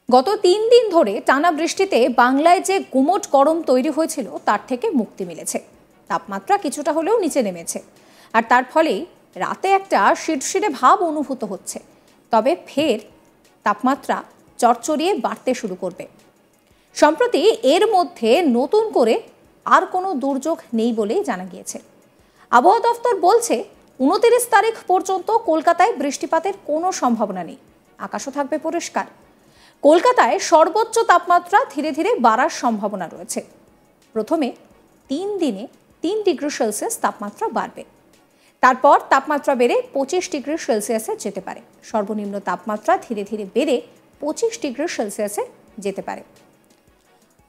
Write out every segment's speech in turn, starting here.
গত ৩ দিন ধরে টানা বৃষ্টিতে বাংলায় যে গুমোট গরম তৈরি হয়েছিল তার থেকে মুক্তি মিলেছে। তাপমাত্রা কিছুটা হলেও নিচে নেমেছে, আর তার ফলেই রাতে একটা শিরশিরে ভাব অনুভূত হচ্ছে। তবে ফের তাপমাত্রা চড়চড়িয়ে বাড়তে শুরু করবে। সম্প্রতি এর মধ্যে নতুন করে আর কোনো দুর্যোগ নেই বলেই জানা গিয়েছে। আবহাওয়া দফতর বলছে 29 তারিখ পর্যন্ত কলকাতায় বৃষ্টিপাতের কোনো সম্ভাবনা নেই, আকাশও থাকবে পরিষ্কার। কলকাতায় সর্বোচ্চ তাপমাত্রা ধীরে ধীরে বাড়ার সম্ভাবনা রয়েছে। প্রথমে 3 দিনে 3 ডিগ্রি সেলসিয়াস তাপমাত্রা বাড়বে, তারপর তাপমাত্রা বেড়ে 25 ডিগ্রি সেলসিয়াসে যেতে পারে। সর্বনিম্ন তাপমাত্রা ধীরে ধীরে বেড়ে 25 ডিগ্রি সেলসিয়াসে যেতে পারে।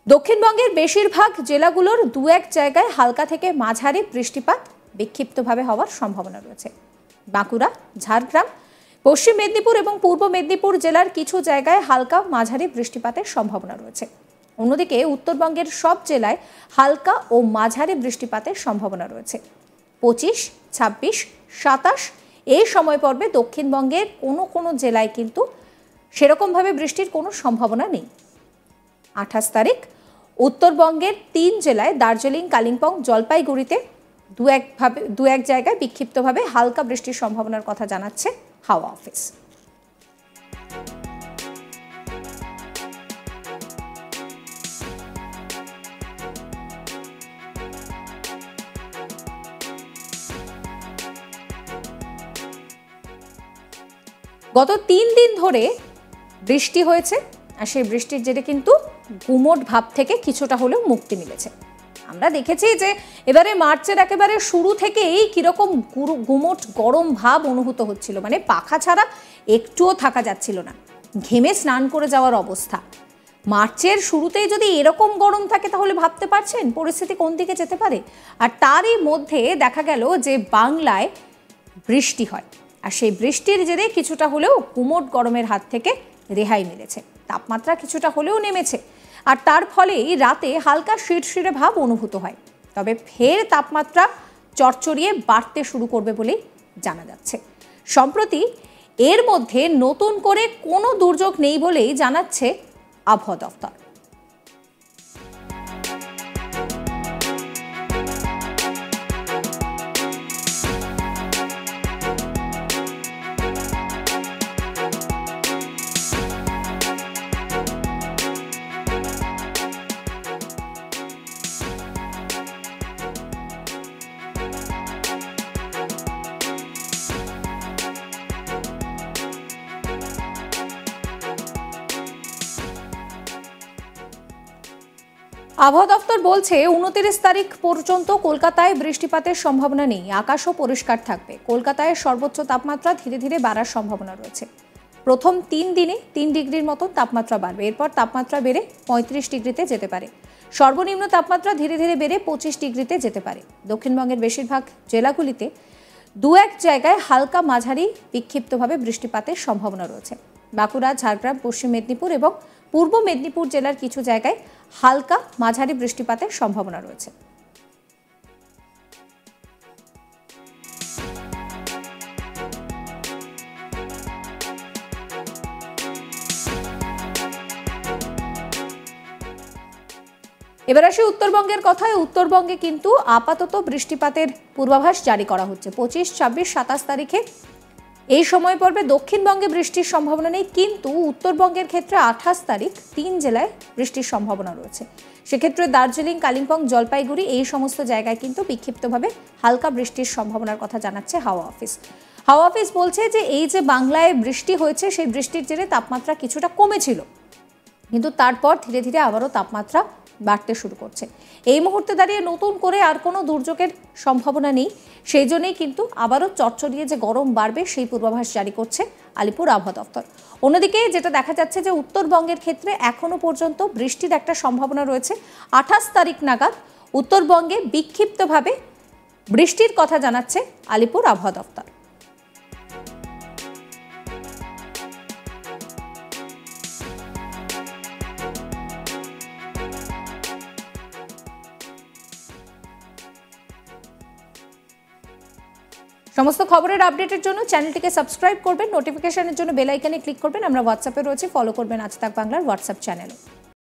দক্ষিণবঙ্গের বেশিরভাগ জেলাগুলোর 2-1 জায়গায় হালকা থেকে মাঝারি বৃষ্টিপাত বিক্ষিপ্তভাবে হওয়ার সম্ভাবনা রয়েছে। বাঁকুড়া, ঝাড়গ্রাম, পশ্চিম মেদিনীপুর এবং পূর্ব মেদিনীপুর জেলার কিছু জায়গায় হালকা মাঝারি বৃষ্টিপাতের সম্ভাবনা রয়েছে। অন্যদিকে উত্তরবঙ্গের সব জেলায় হালকা ও মাঝারি বৃষ্টিপাতের সম্ভাবনা রয়েছে। 25, 26, 27 এই সময় পর্বে দক্ষিণবঙ্গের কোনো জেলায় কিন্তু সেরকমভাবে বৃষ্টির কোনো সম্ভাবনা নেই। 28 তারিখ উত্তরবঙ্গের 3 জেলায় দার্জিলিং, কালিম্পং, জলপাইগুড়িতে দু এক জায়গায় বিক্ষিপ্তভাবে হালকা বৃষ্টির সম্ভাবনার কথা জানাচ্ছে হাওয়া অফিস। গত 3 দিন ধরে বৃষ্টি হয়েছে, আর সেই বৃষ্টির জেরে কিন্তু গুমোট ভাব থেকে কিছুটা হলেও মুক্তি মিলেছে। আমরা দেখেছি যে এবারে মার্চের একেবারে শুরু থেকেই কিরকম গুমোট গরম ভাব অনুভূত হচ্ছিল, মানে পাখা ছাড়া একটুও থাকা যাচ্ছিল না, ঘেমে স্নান করে যাওয়ার অবস্থা। মার্চের শুরুতেই যদি এরকম গরম থাকে তাহলে ভাবতে পারছেন পরিস্থিতি কোন দিকে যেতে পারে। আর তারই মধ্যে দেখা গেল যে বাংলায় বৃষ্টি হয়, আর সেই বৃষ্টির জেরে কিছুটা হলেও গুমোট গরমের হাত থেকে রেহাই মিলেছে। তাপমাত্রা কিছুটা হলেও নেমেছে, আর তার ফলেই রাতে হালকা শিরশিরে ভাব অনুভূত হয়। তবে ফের তাপমাত্রা চড়চড়িয়ে বাড়তে শুরু করবে বলেই জানা যাচ্ছে। সম্প্রতি এর মধ্যে নতুন করে কোনো দুর্যোগ নেই বলেই জানাচ্ছে আবহাওয়া দফতর। আবহাওয়া দফতর বলছে 29 তারিখ পর্যন্ত কলকাতায় বৃষ্টিপাতের সম্ভাবনা নেই, আকাশও পরিষ্কার থাকবে। কলকাতায় সর্বোচ্চ তাপমাত্রা ধীরে ধীরে বাড়ার সম্ভাবনা রয়েছে। প্রথম 3 দিনে 3 ডিগ্রির মতো তাপমাত্রা বাড়বে, এরপর তাপমাত্রা বেড়ে 35 ডিগ্রিতে যেতে পারে। সর্বনিম্ন তাপমাত্রা ধীরে ধীরে বেড়ে 25 ডিগ্রিতে যেতে পারে। দক্ষিণবঙ্গের বেশিরভাগ জেলাগুলিতে 2-1 জায়গায় হালকা মাঝারি বিক্ষিপ্তভাবে বৃষ্টিপাতের সম্ভাবনা রয়েছে। বাঁকুড়া, ঝাড়গ্রাম, পশ্চিম মেদিনীপুর এবং পূর্ব মেদিনীপুর জেলার কিছু জায়গায় হালকা মাঝারি বৃষ্টিপাতের সম্ভাবনা রয়েছে। এবার আসি উত্তরবঙ্গের কথায়। উত্তরবঙ্গে কিন্তু আপাতত বৃষ্টিপাতের পূর্বাভাস জারি করা হচ্ছে। 25, 26, 27 তারিখে এই সময় পর্বে দক্ষিণবঙ্গে বৃষ্টির সম্ভাবনা নেই, কিন্তু উত্তরবঙ্গের ক্ষেত্রে 28 তারিখ 3 জেলায় বৃষ্টির সম্ভাবনা রয়েছে। সেক্ষেত্রে দার্জিলিং, কালিম্পং, জলপাইগুড়ি এই সমস্ত জায়গায় কিন্তু বিক্ষিপ্তভাবে হালকা বৃষ্টির সম্ভাবনার কথা জানাচ্ছে হাওয়া অফিস। হাওয়া অফিস বলছে যে এই যে বাংলায় বৃষ্টি হয়েছে, সেই বৃষ্টির জেরে তাপমাত্রা কিছুটা কমেছিল, কিন্তু তারপর ধীরে ধীরে আবারও তাপমাত্রা বাড়তে শুরু করছে। এই মুহূর্তে দাঁড়িয়ে নতুন করে আর কোনো দুর্যোগের সম্ভাবনা নেই, সেই জন্যই কিন্তু আবারও চটচড়িয়ে যে গরম বাড়বে সেই পূর্বাভাস জারি করছে আলিপুর আবহাওয়া দফতর। অন্যদিকে যেটা দেখা যাচ্ছে যে উত্তরবঙ্গের ক্ষেত্রে এখনো পর্যন্ত বৃষ্টির একটা সম্ভাবনা রয়েছে। 28 তারিখ নাগাদ উত্তরবঙ্গে বিক্ষিপ্তভাবে বৃষ্টির কথা জানাচ্ছে আলিপুর আবহাওয়া দফতর। সমস্ত খবরের আপডেটের জন্য চ্যানেলটিকে সাবস্ক্রাইব করবেন, নোটিফিকেশনের জন্য বেল আইকনে ক্লিক করবেন। আমরা হোয়াটসঅ্যাপে রয়েছে, ফলো করবেন আজ তাক বাংলার হোয়াটসঅ্যাপ চ্যানেলে।